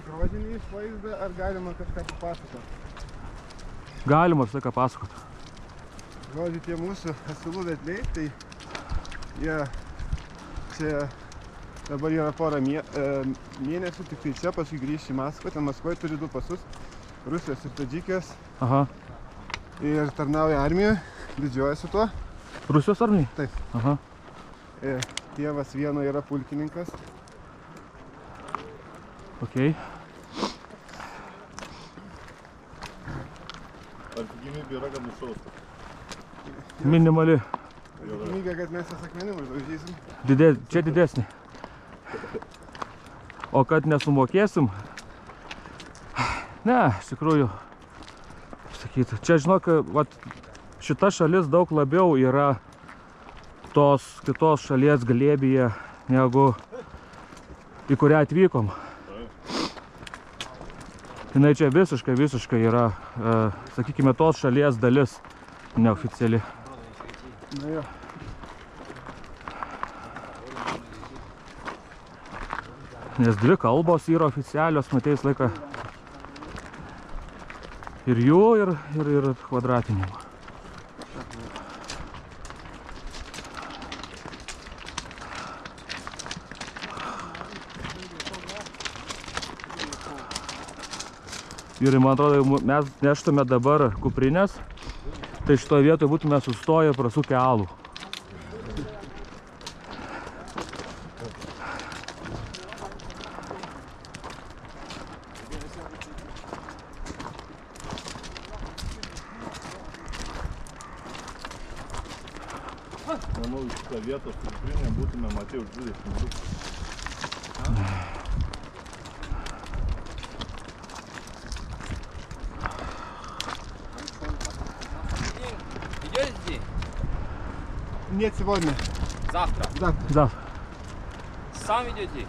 grožinį vaizdą, ar galima kažką papasakoti? Galima visą ką pasakoti. Žodžiu, tie mūsų asilų vedliai, tai jie čia dabar yra porą mėnesių, tik tai čia paskui grįžti į Maskvą. Ten Maskvoje turi 2 pasus, Rusijos ir Tadžikijos. Aha. Ir tarnauja armijoje, didžiuojasi tuo. Rusijos armijai? Taip. Aha. Tėvas vieno yra pulkininkas. Okei. Ar tikimybė yra, kad nušaustų? Minimali. Tikimybė, kad mes tas akmenim uždaužysim. Čia didesnė. O kad nesumokėsim? Ne, iš tikrųjų, sakyti. Čia, žinok, vat, šita šalis daug labiau yra tos kitos šalies glėbyje, negu į kurią atvykom. Jinai čia visiškai yra, sakykime, tos šalies dalis neoficiali. Na jo. Nes 2 kalbos yra oficialios, mateis laiką. Ir jų, ir kvadratinių. Vyrai, man atrodo, mes neštume dabar kuprinės, tai šitoje vietoje būtume sustoję ir prasukę alų. Manau, iš šitą vietą su kuprinėm būtume matę už 20 minutų. Нет, сегодня. Завтра. Да. Сами идете?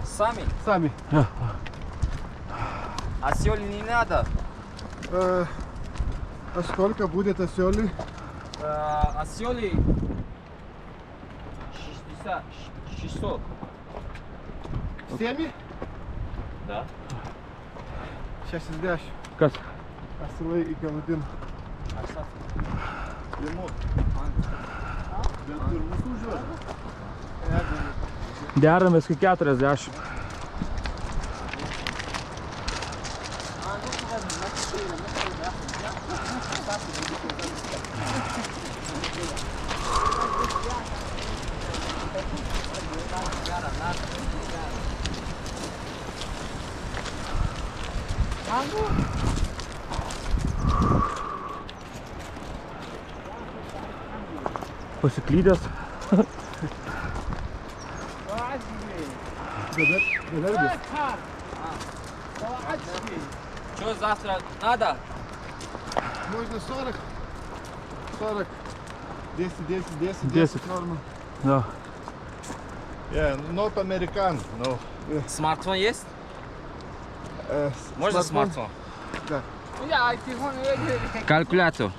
Сами? Сами. А сёли не надо? А сколько будет осёли? А сёли 600. 7? Да. 60. Kas? Asilai į galutin. Deramės kai 40. Pasiklydęs. Что завтра надо? Можно 40. 40. 10, 10, 10, 10. 10 норма. Да. Yeah, not American, no. Смартфон есть? Можно смартфон? Да. Калькулятор.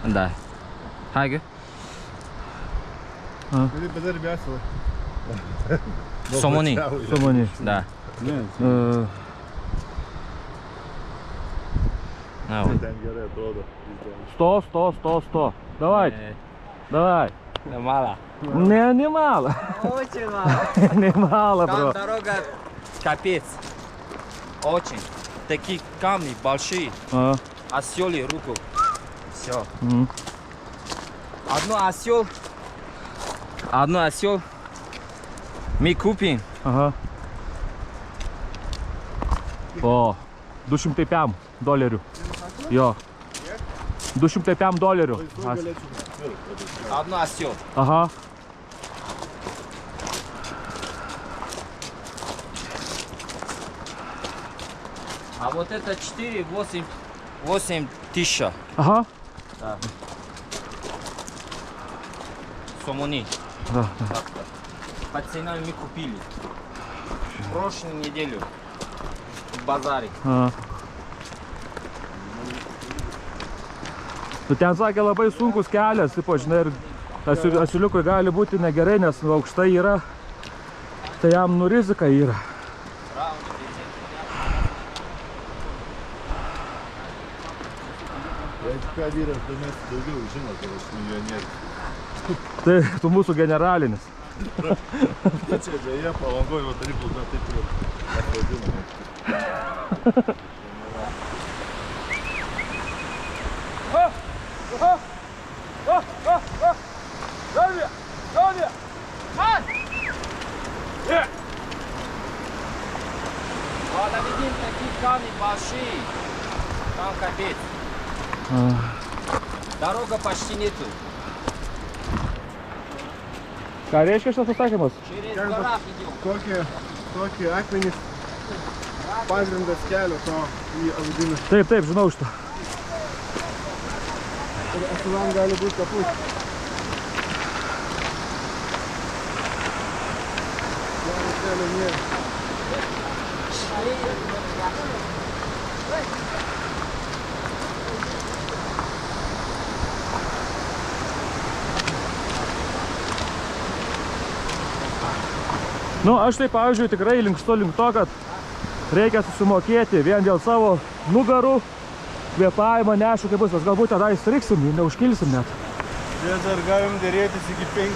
Да. Хайге? Bedarbiasila. Сомони. Сомони. Да. Ten gerai atrodo. 100. Давай. Давай. Мало. Не мало. Очень мало. Не мало, Там бро. дорога капец. Очень. Такие камни большие. Осёли руку. Все. Одну осёл мы купим. Ага. O, $205. Jo. $205. Одну осёл. Ага. А вот это 8 тысяч. Ага. Да. Сомони. Да. По ценам мы купили. Прошлую неделю. В базаре. Tu ten sakė labai sunkus kelias, ypač, žinai, ir asiliukui gali būti negerai, nes aukštai yra. Tai jam nu rizika yra. Jeigu ką vyras domės daugiau žino, kad aš milijonierius. Tai tu mūsų generalinis. Čia dėja, Palangoj, va tarybų, bet taip ir atvadino. Ладно, видим такие камни большие. Там капец. Дорога почти нету. Ką reiškia šitas pasakymas? Через горах идем. Tokie akmenys pagrindas kelio to į Aludiną. Taip, žinau šitą. Ir asilam gali būti kaput. Kelio nėra. Nu, aš tai, pavyzdžiui, tikrai linkstu link to, kad reikia susimokėti vien dėl savo nugarų, kvėpavimo, neaišku, kaip bus, mes galbūt tada įstriksim, neužkilsim net. Čia dar galim dėrėtis iki 50.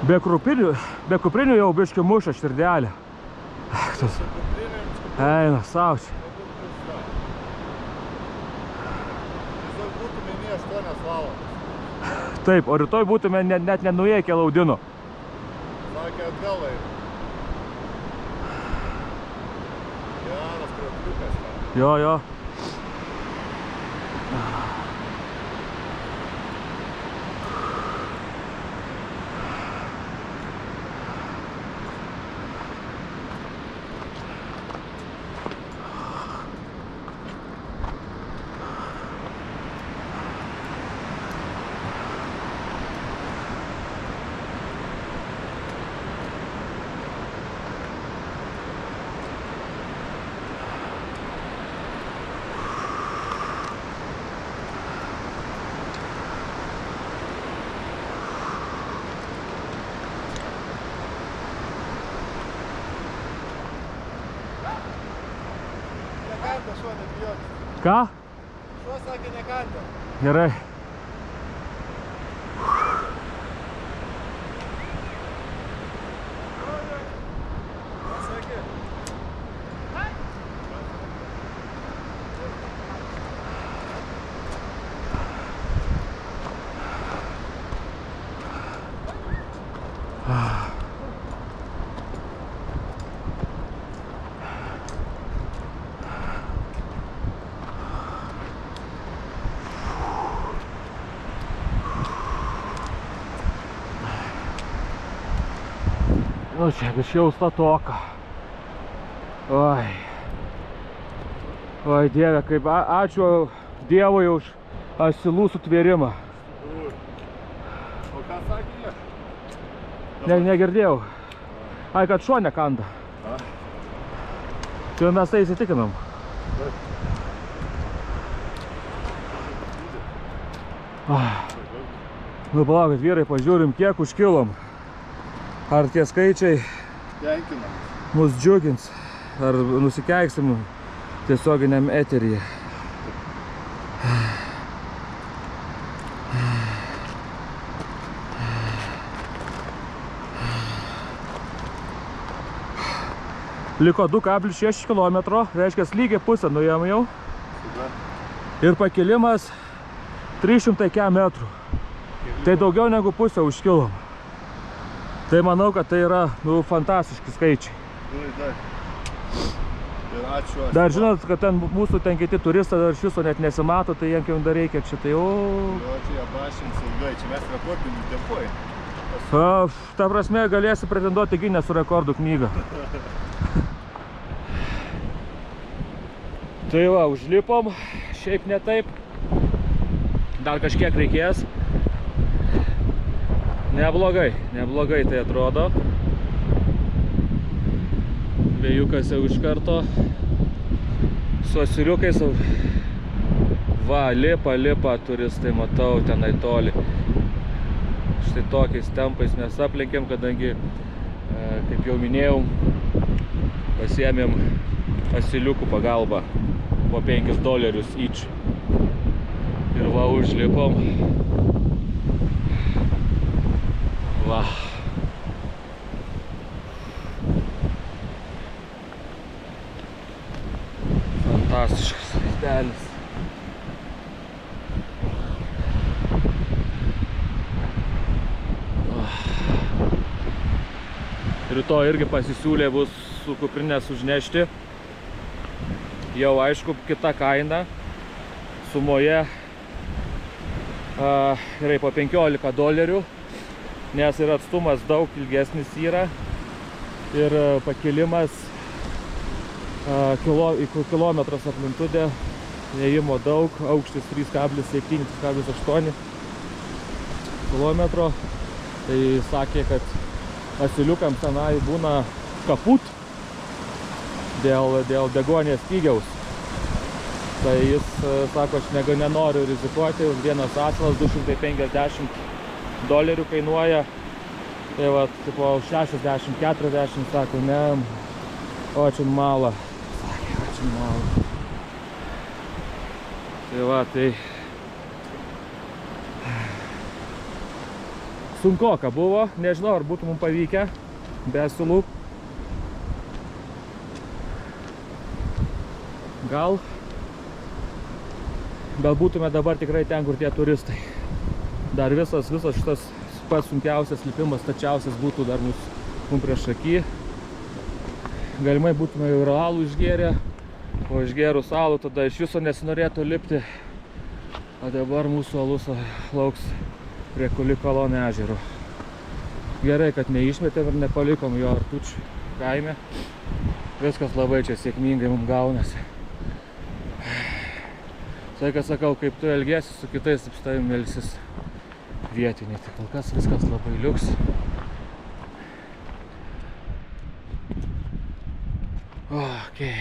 Be kuprinių jau biškį muša širdelė. Eina, sau čia. Tiesiog būtume ne 8 valandas. Taip, o rytoj būtume net nenuėję iki Laudino. Sakė atgal eina. Geras krokliukas. Jo. Nekanda šuo, nebijoti. Ką? Šuo sakė nekanda. Gerai. Sakė. Nu čia biškiau statoka. Oi. Oi Dieve, kaip ačiū Dievui už asilų sutvėrimą. O ką sakė jie? Negirdėjau. Ai, kad šuo nekanda. Tai mes tai įsitikinam. Nu palaukit, vyrai, pažiūrim, kiek užkilom. Ar tie skaičiai mus džiugins, ar nusikeiksim tiesioginiam eteryje. Liko 2,6 km, reiškia lygiai pusę nuėjom jau. Ir pakilimas 300 metrų. Tai daugiau negu pusę užkilom. Tai manau, kad tai yra fantastiški skaičiai. Ir ačiū. Dar žinot, kad ten mūsų ten kiti turistai dar iš viso net nesimato, tai jiems jau dar reikia čia tai Jo, čia jie bašins ilgai, čia mes rekordinių tempuoj. Ta prasme, galėsi pretenduoti Gineso rekordų knygą. Tai va, užlipom, šiaip ne taip. Dar kažkiek reikės. Neblogai tai atrodo. Vėjukas jau iš karto su asiliukais. Va, lipa turistai, matau, tenai toli. Štai tokiais tempais mes aplenkėm, kadangi, kaip jau minėjau, pasiėmėm asiliukų pagalbą po $5 each. Ir va, užlipom. Va. Fantastiškas vaizdelis. Rytoj irgi pasisiūlė bus su kuprinės užnešti. Jau aišku, kita kaina. Sumoje yra po $15, nes ir atstumas daug ilgesnis yra. Ir pakilimas kilometras aplintudė, ėjimo daug, aukštis 3,7-3,8 km. Tai sakė, kad asiliukams tenai būna kaput dėl deguonies stygiaus. Tai jis sako, aš nenoriu rizikuoti, vienas asilas $250 kainuoja. Tai va, tipo 60-40, sako, ne, очень мало. Sakė, очень мало. Tai va, tai sunkoka buvo, nežinau, ar būtų mums pavykę be asilų. Gal būtume dabar tikrai ten, kur tie turistai. Dar visas šitas pats sunkiausias lipimas, tačiausias būtų dar mums prieš akį. Galimai būtume jau ir alų išgėrę, o išgėrus alų tada iš viso nesinorėtų lipti. O dabar mūsų alus lauks prie Kulikalonio ežero. Gerai, kad neišmetėm ir nepalikom jo Artučių kaime. Viskas labai čia sėkmingai mums gaunasi. Tai, kad sakau, kaip tu elgiesi su kitais, taip su tavim elgsis vietiniai. Tai kol kas viskas labai liuks. Okay.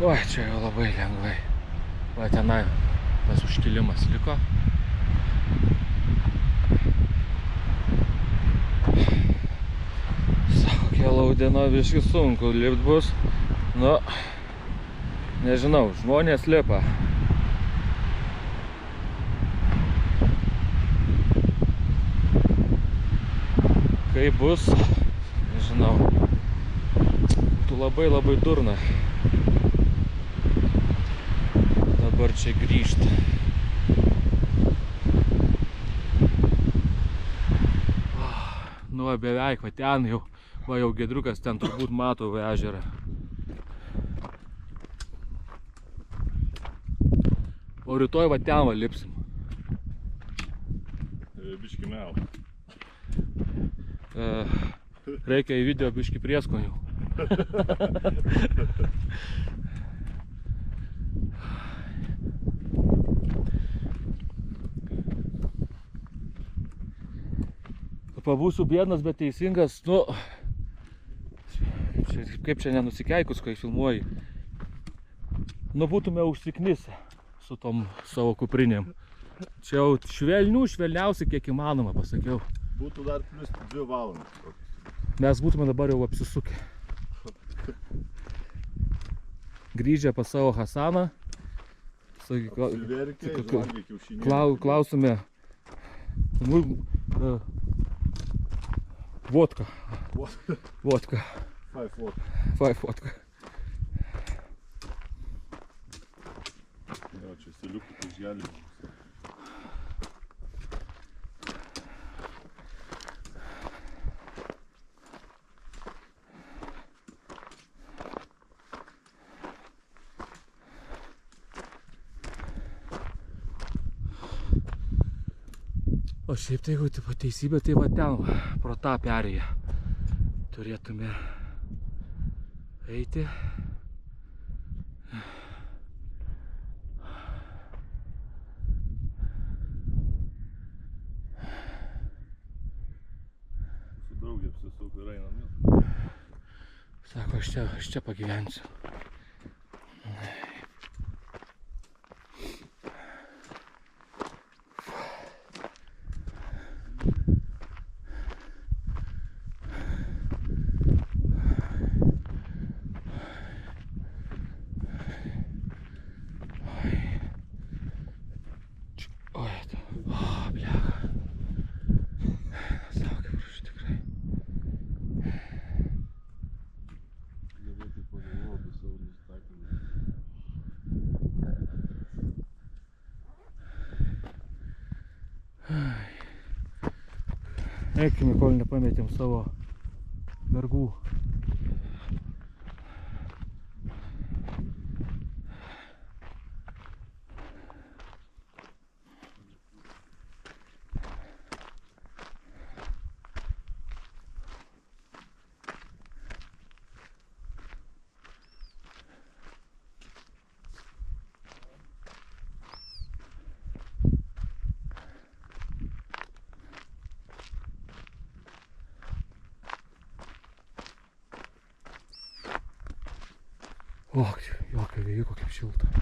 Oi, čia jau labai lengvai. Va, tenai tas užkilimas liko. Sako, Kelaudino biški sunku lipt bus. Nu, nežinau, žmonės lipa. Kaip bus, nežinau. Tu labai durna. Dabar čia grįžti. Nu, beveik, va ten jau, va jau Giedriukas ten turbūt mato ežerą. O rytoj va ten va lipsim. Biški mel. Reikia į video biški prieskonių. Pabūsiu biednas, bet teisingas, nu, kaip čia nenusikeikus, kai filmuoji. Nu būtume užsiknisę su tom savo kuprinėm. Čia jau švelniausiai kiek įmanoma, pasakiau. Būtų dar plus 2 valandas. Mes būtume dabar jau apsisukę. Grįžę pas savo Hasaną. Apsiverkė, valgė kiaušinį. Klausime. Vodka. Vodka. 5 vodka. 5 vodka. Jo, čia stiliukų išgelį. O šiaip tai, jeigu taip teisybė, tai va ten, pro tą perėją turėtume eiti. Su draugė apsisuko ir einam. Sako, aš čia pagyvensiu. Eikime, kol nepametėm savo vergų. O, jokio vėjiko, kaip šilta.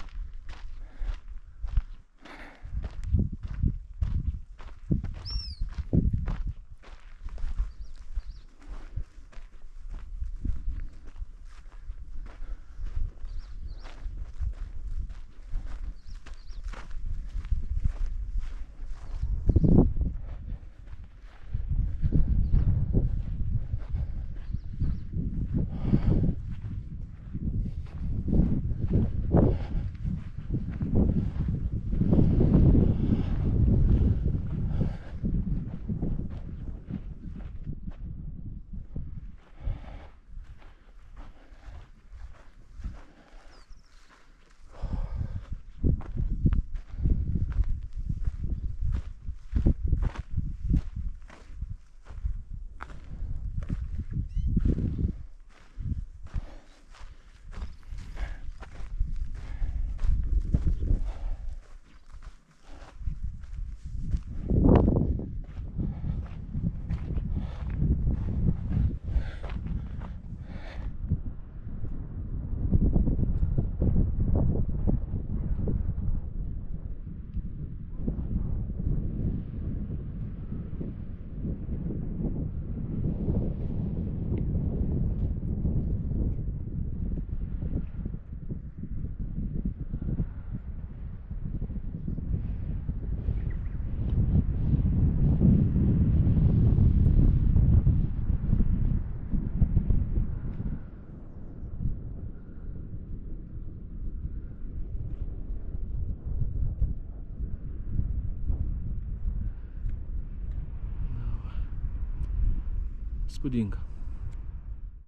Įspūdinga.